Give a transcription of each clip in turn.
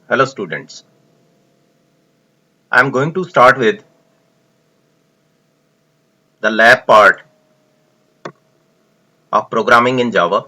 Hello students, I am going to start with the lab part of programming in Java.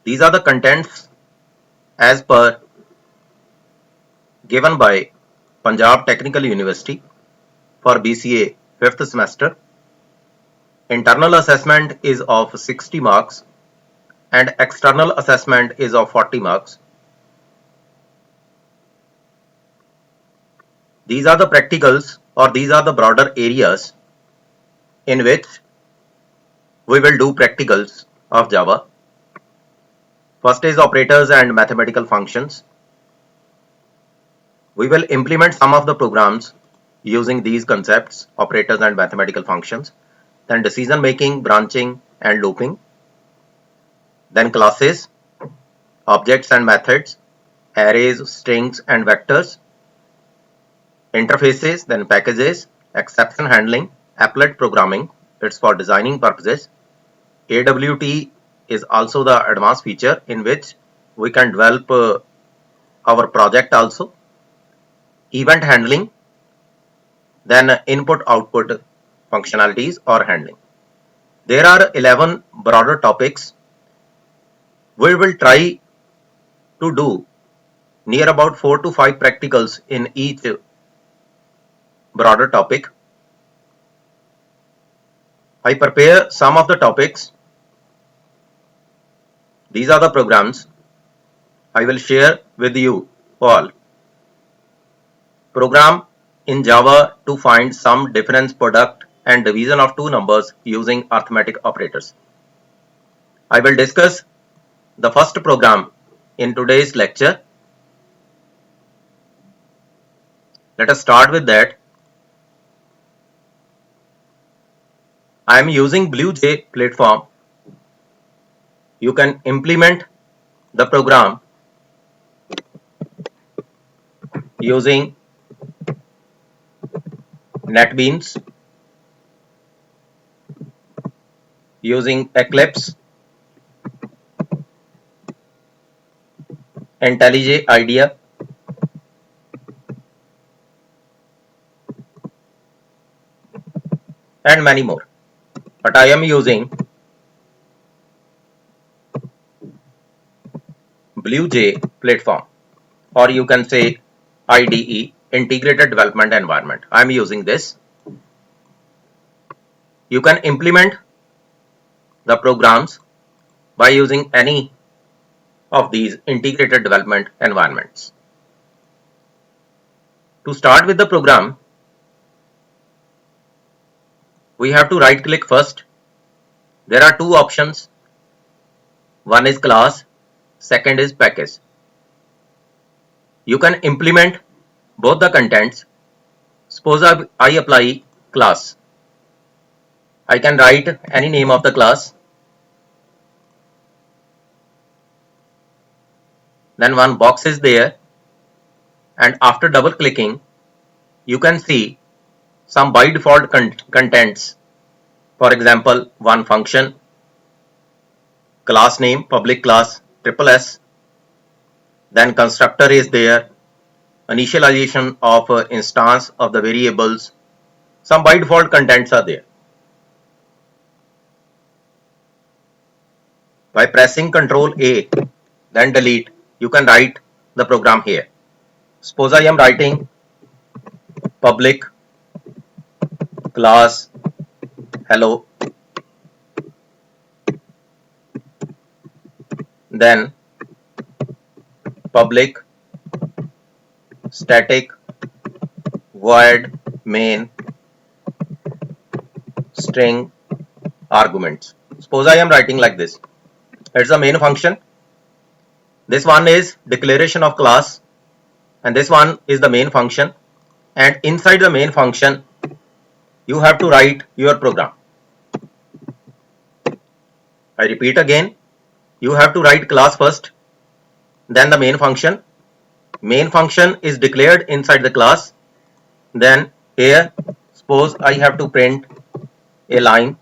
These are the contents as per given by Punjab Technical University for BCA 5th semester. Internal assessment is of 60 marks and external assessment is of 40 marks. These are the practicals or these are the broader areas in which we will do practicals of Java. First is operators and mathematical functions. We will implement some of the programs using these concepts, operators and mathematical functions, then decision making, branching and looping, then classes, objects and methods, arrays, strings and vectors, interfaces, then packages, exception handling, applet programming, it's for designing purposes. AWT is also the advanced feature in which we can develop our project also. Event handling, then input-output functionalities or handling. There are 11 broader topics. We will try to do near about 4 to 5 practicals in each broader topic. I prepare some of the topics. These are the programs I will share with you all. Program in Java to find sum, difference, product and division of two numbers using arithmetic operators. I will discuss the first program in today's lecture. Let us start with that. I am using BlueJ platform. You can implement the program using NetBeans, using Eclipse, IntelliJ IDEA, and many more. But I am using BlueJ platform, or you can say IDE, Integrated Development Environment. I am using this. You can implement the programs by using any of these integrated development environments. To start with the program, we have to right click first. There are two options. One is class, second is package. You can implement both the contents. Suppose I apply class. I can write any name of the class. Then one box is there, and after double clicking, you can see some by default contents. For example, one function, class name, public class, SSS, then constructor is there, initialization of instance of the variables, some by default contents are there. By pressing Ctrl A, then delete, you can write the program here. Suppose I am writing public class hello, then public static void main string arguments. Suppose I am writing like this. It's a main function. This one is declaration of class, and this one is the main function. And inside the main function, you have to write your program. I repeat again, you have to write class first, then the main function. Main function is declared inside the class. Then here, suppose I have to print a line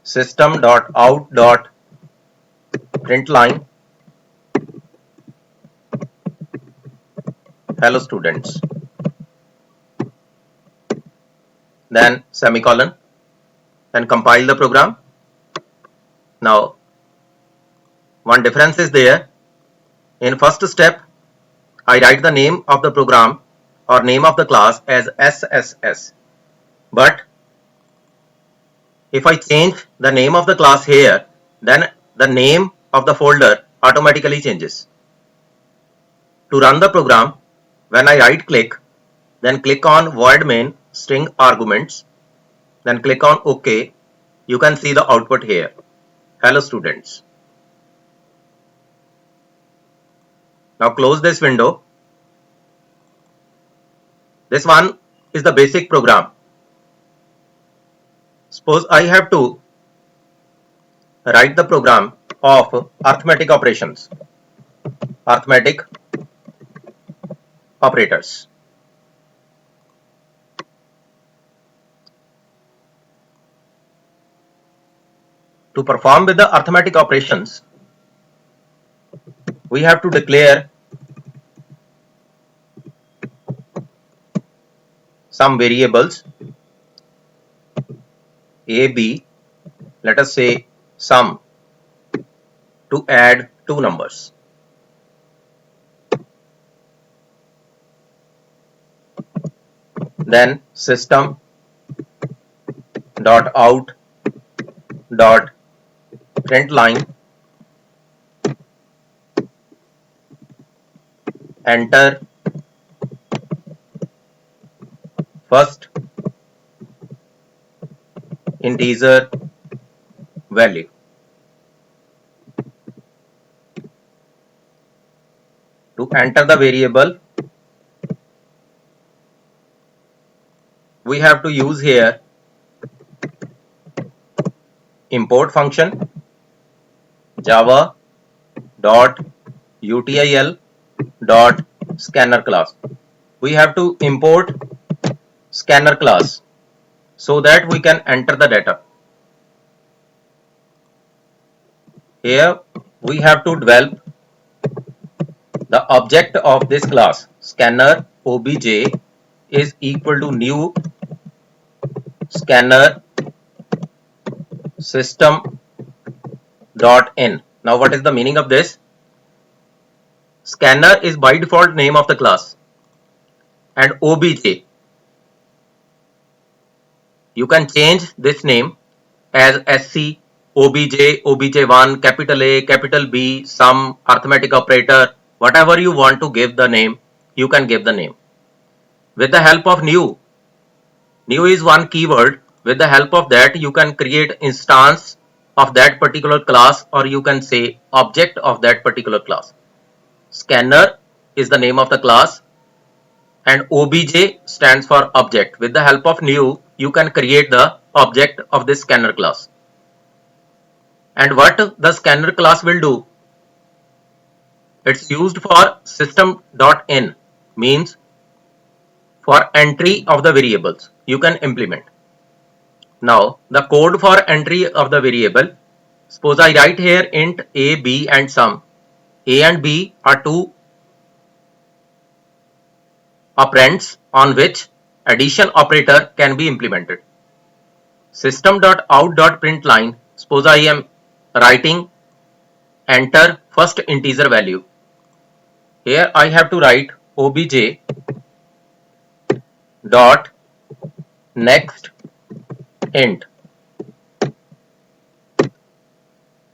system.out.println hello students, then semicolon, then compile the program. Now one difference is there. In first step, I write the name of the program or name of the class as SSS. But if I change the name of the class here, then the name of the folder automatically changes. To run the program, when I right click, then click on void main string arguments, then click on OK, you can see the output here. Hello students. Now close this window. This one is the basic program. Suppose I have to write the program of arithmetic operations, arithmetic operators. To perform with the arithmetic operations, we have to declare some variables a, b, let us say sum, to add two numbers. Then system dot out dot println enter first integer value. To enter the variable, we have to use here import function java dot util dot scanner class. We have to import scanner class so that we can enter the data. Here we have to develop the object of this class. Scanner obj is equal to new scanner system dot in. Now what is the meaning of this? Scanner is by default name of the class, and obj, you can change this name as sc, obj, obj1, capital A, capital B, sum, arithmetic operator, whatever you want to give the name, you can give the name. With the help of new is one keyword. With the help of that, you can create instance of that particular class, or you can say object of that particular class. Scanner is the name of the class and obj stands for object. With the help of new, you can create the object of this scanner class. And what the scanner class will do, it's used for system.in, means for entry of the variables you can implement. Now the code for entry of the variable, suppose I write here int a, b and sum. A and b are two operands on which addition operator can be implemented. System.out.println, suppose I am writing enter first integer value. Here I have to write obj dot next int.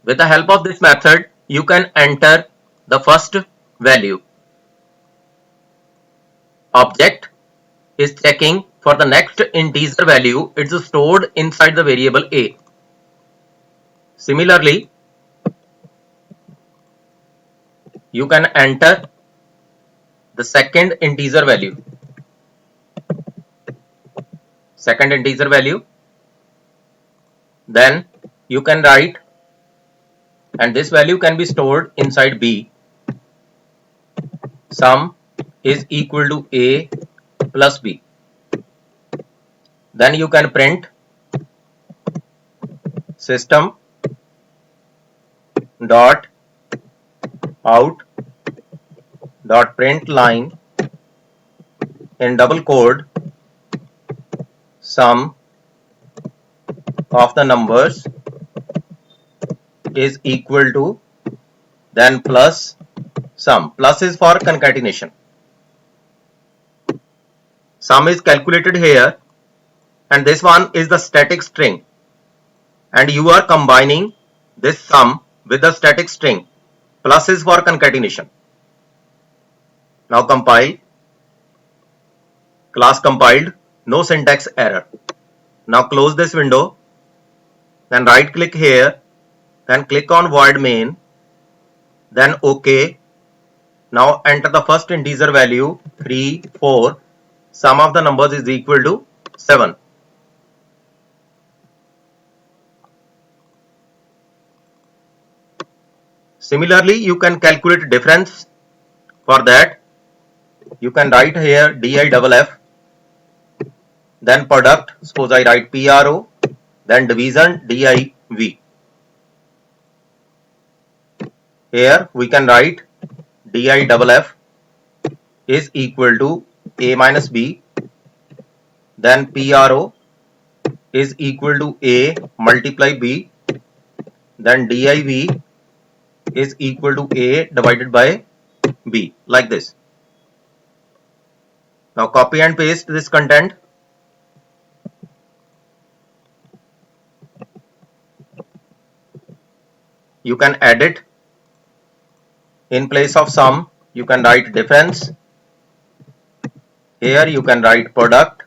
With the help of this method, you can enter the first value. Object is checking for the next integer value. It's stored inside the variable a. Similarly, you can enter the second integer value. Then you can write, and this value can be stored inside b. Sum is equal to a plus b. Then you can print system dot out dot println in double code sum of the numbers is equal to then plus sum. Plus is for concatenation. Sum is calculated here and this one is the static string and you are combining this sum with the static string. Plus is for concatenation. Now compile. Class compiled, no syntax error. Now close this window, then right click here, then click on void main, then OK. Now enter the first integer value 3, 4. Sum of the numbers is equal to 7. Similarly, you can calculate difference. For that, you can write here DIFF, then product, suppose I write PRO, then division DIV. Here we can write DIFF is equal to A minus B, then PRO is equal to A multiply B, then DIV is equal to A divided by B, like this. Now copy and paste this content. You can edit. In place of sum, you can write difference. Here you can write product.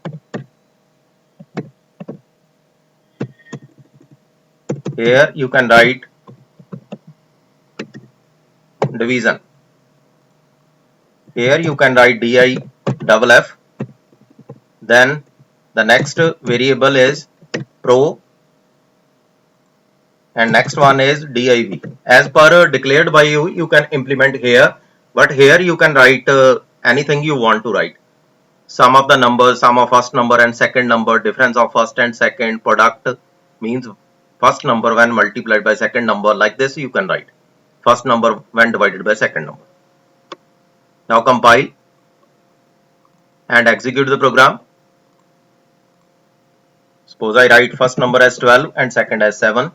Here you can write division. Here you can write DIFF. Then the next variable is pro and next one is div. As per declared by you, you can implement here, but here you can write anything you want to write. Sum of the numbers, sum of first number and second number, difference of first and second, product means first number when multiplied by second number, like this you can write. First number when divided by second number. Now compile and execute the program. Suppose I write first number as 12 and second as 7.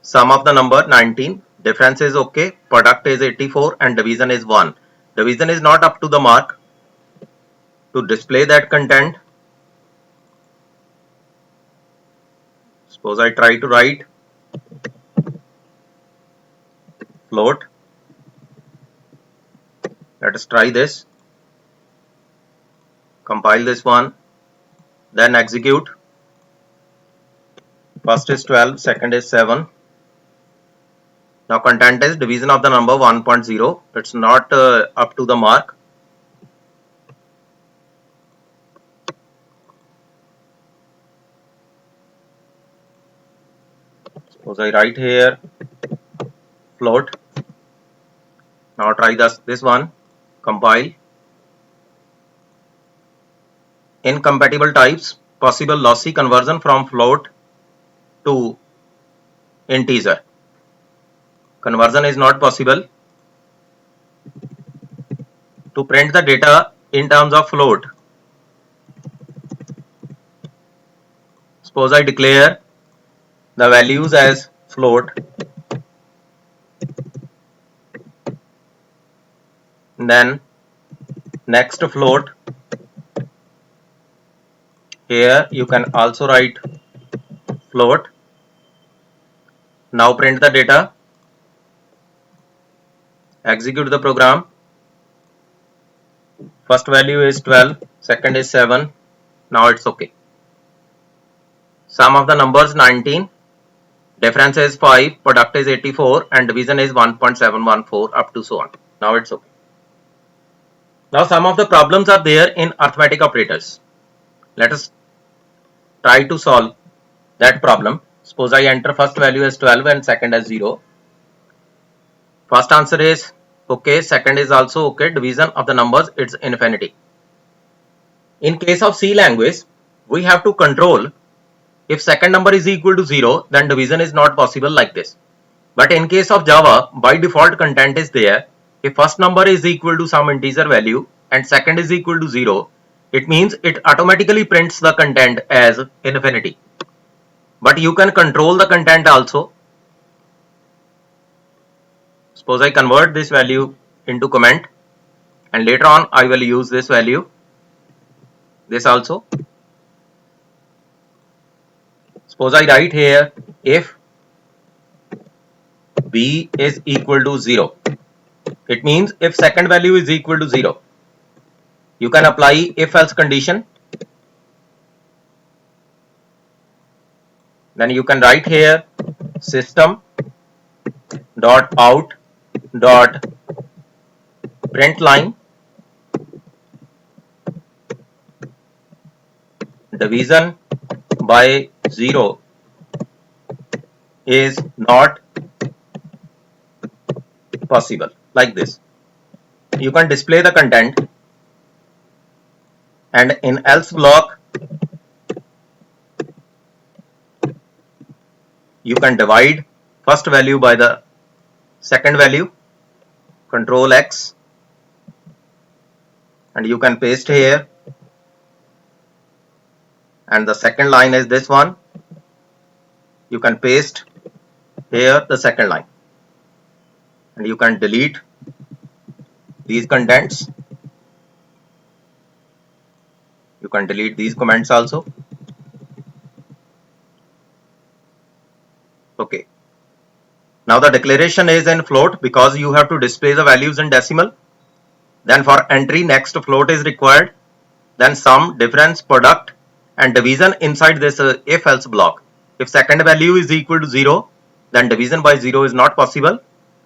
Sum of the number 19, difference is okay, product is 84 and division is 1. Division is not up to the mark. To display that content, suppose I try to write float. Let us try this. Compile this one, then execute. First is 12, second is 7. Now content is division of the number 1.0. It's not up to the mark. Suppose I write here float. Now try this one. Compile. Incompatible types, possible lossy conversion from float to integer. Conversion is not possible. To print the data in terms of float, suppose I declare the values as float, then next float. Here you can also write float. Now print the data. Execute the program. First value is 12, second is 7. Now it's okay. Sum of the numbers 19, difference is 5, product is 84 and division is 1.714 up to so on. Now it's okay. Now some of the problems are there in arithmetic operators. Let us try to solve that problem. Suppose I enter first value as 12 and second as 0. First answer is okay, second is also okay, division of the numbers it's infinity. In case of C language, we have to control if second number is equal to 0, then division is not possible like this. But in case of Java, by default content is there. If first number is equal to some integer value and second is equal to 0, it means it automatically prints the content as infinity. But you can control the content also. Suppose I convert this value into comment, and later on I will use this value, this also. Suppose I write here if b is equal to 0. It means if second value is equal to 0, you can apply if else condition. Then you can write here system dot out dot print line division by 0 is not possible, like this. You can display the content, and in else block you can divide first value by the second value, control X, and you can paste here, and the second line is this one. You can paste here the second line, and you can delete these contents. You can delete these comments also. Okay. Now the declaration is in float because you have to display the values in decimal. Then for entry, next float is required. Then sum, difference, product, and division inside this if else block. If second value is equal to 0, then division by 0 is not possible.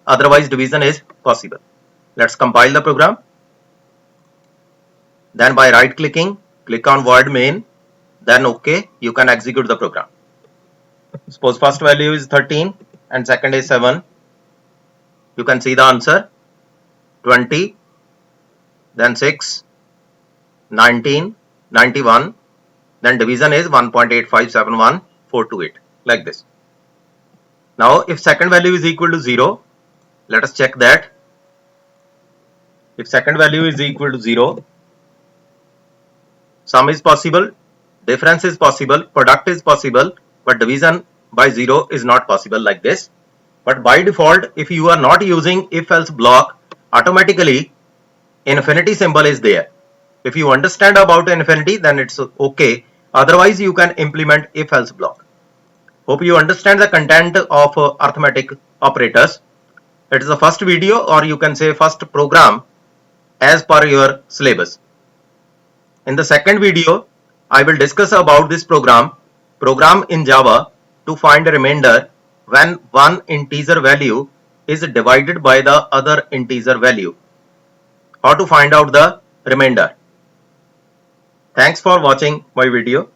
Otherwise division is possible. Let's compile the program. Then by right clicking, click on void main, then OK, you can execute the program. Suppose first value is 13 and second is 7. You can see the answer 20, then 6, 19, 91, then division is 1.8571428, like this. Now if second value is equal to 0, let us check that. If second value is equal to 0, sum is possible, difference is possible, product is possible, but division by 0 is not possible, like this. But by default, if you are not using if else block, automatically infinity symbol is there. If you understand about infinity, then it's okay. Otherwise you can implement if else block. Hope you understand the content of arithmetic operators. It is the first video, or you can say first program as per your syllabus. In the second video, I will discuss about this program in Java to find a remainder when one integer value is divided by the other integer value. How to find out the remainder. Thanks for watching my video.